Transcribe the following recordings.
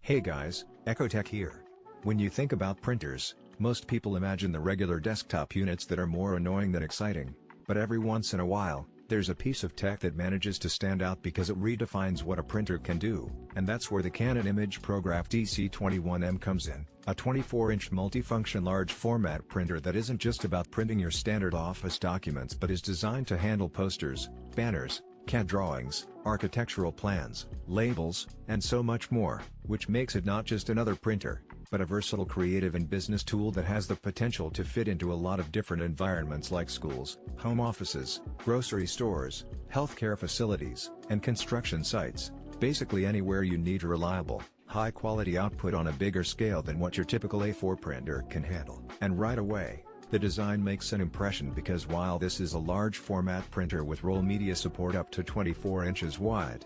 Hey guys, Ecotech here. When you think about printers, most people imagine the regular desktop units that are more annoying than exciting, but every once in a while, there's a piece of tech that manages to stand out because it redefines what a printer can do, and that's where the Canon imagePROGRAF TC-21M comes in, a 24-inch multifunction large format printer that isn't just about printing your standard office documents but is designed to handle posters, banners, CAD drawings, architectural plans, labels, and so much more, which makes it not just another printer, but a versatile creative and business tool that has the potential to fit into a lot of different environments like schools, home offices, grocery stores, healthcare facilities, and construction sites, basically anywhere you need a reliable, high-quality output on a bigger scale than what your typical A4 printer can handle. And right away, the design makes an impression because while this is a large format printer with roll media support up to 24 inches wide,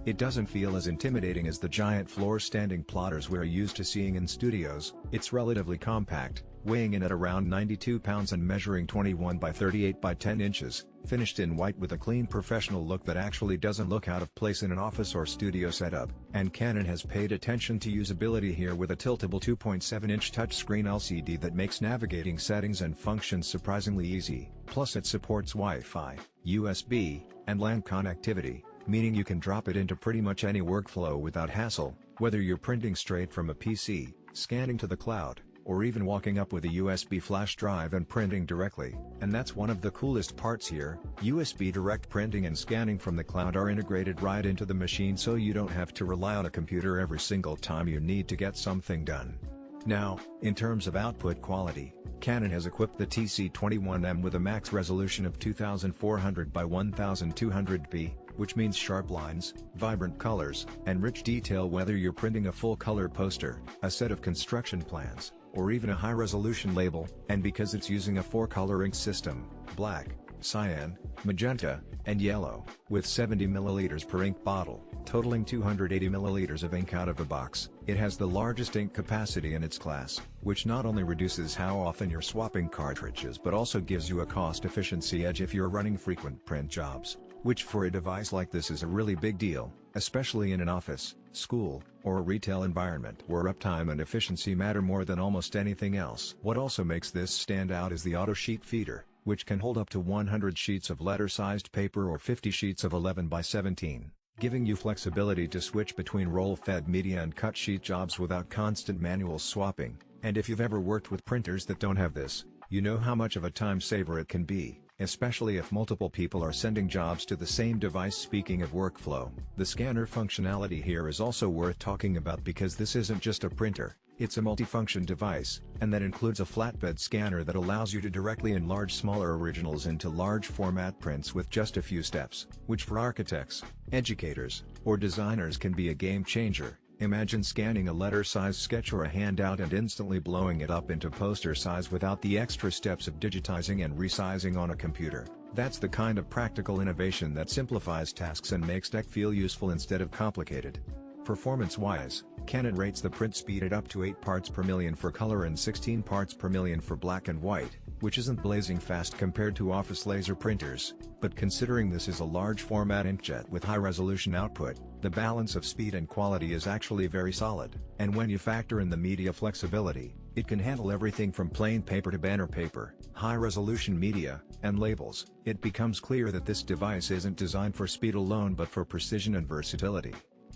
it doesn't feel as intimidating as the giant floor-standing plotters we're used to seeing in studios. It's relatively compact, weighing in at around 92 pounds and measuring 21 by 38 by 10 inches, finished in white with a clean professional look that actually doesn't look out of place in an office or studio setup. And Canon has paid attention to usability here with a tiltable 2.7-inch touchscreen LCD that makes navigating settings and functions surprisingly easy. Plus it supports Wi-Fi, USB, and LAN connectivity, meaning you can drop it into pretty much any workflow without hassle, whether you're printing straight from a PC, scanning to the cloud, or even walking up with a USB flash drive and printing directly. And that's one of the coolest parts here, USB direct printing and scanning from the cloud are integrated right into the machine so you don't have to rely on a computer every single time you need to get something done. Now, in terms of output quality, Canon has equipped the TC-21M with a max resolution of 2400 by 1200p, which means sharp lines, vibrant colors, and rich detail whether you're printing a full-color poster, a set of construction plans, or even a high-resolution label. And because it's using a 4-color ink system, black, cyan, magenta, and yellow, with 70 ml per ink bottle, totaling 280 ml of ink out of a box, it has the largest ink capacity in its class, which not only reduces how often you're swapping cartridges but also gives you a cost efficiency edge if you're running frequent print jobs, which for a device like this is a really big deal, especially in an office, school, or a retail environment where uptime and efficiency matter more than almost anything else. What also makes this stand out is the auto sheet feeder, which can hold up to 100 sheets of letter-sized paper or 50 sheets of 11 by 17, giving you flexibility to switch between roll-fed media and cut sheet jobs without constant manual swapping. And if you've ever worked with printers that don't have this, you know how much of a time saver it can be, especially if multiple people are sending jobs to the same device. Speaking of workflow, the scanner functionality here is also worth talking about because this isn't just a printer, it's a multifunction device, and that includes a flatbed scanner that allows you to directly enlarge smaller originals into large format prints with just a few steps, which for architects, educators, or designers can be a game changer. Imagine scanning a letter-sized sketch or a handout and instantly blowing it up into poster size without the extra steps of digitizing and resizing on a computer. That's the kind of practical innovation that simplifies tasks and makes tech feel useful instead of complicated. Performance-wise, Canon rates the print speed at up to 8 parts per million for color and 16 parts per million for black and white, which isn't blazing fast compared to office laser printers, but considering this is a large format inkjet with high resolution output, the balance of speed and quality is actually very solid. And when you factor in the media flexibility, it can handle everything from plain paper to banner paper, high resolution media, and labels. It becomes clear that this device isn't designed for speed alone but for precision and versatility.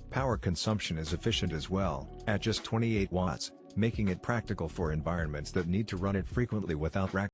Power consumption is efficient as well, at just 28 watts, making it practical for environments that need to run it frequently without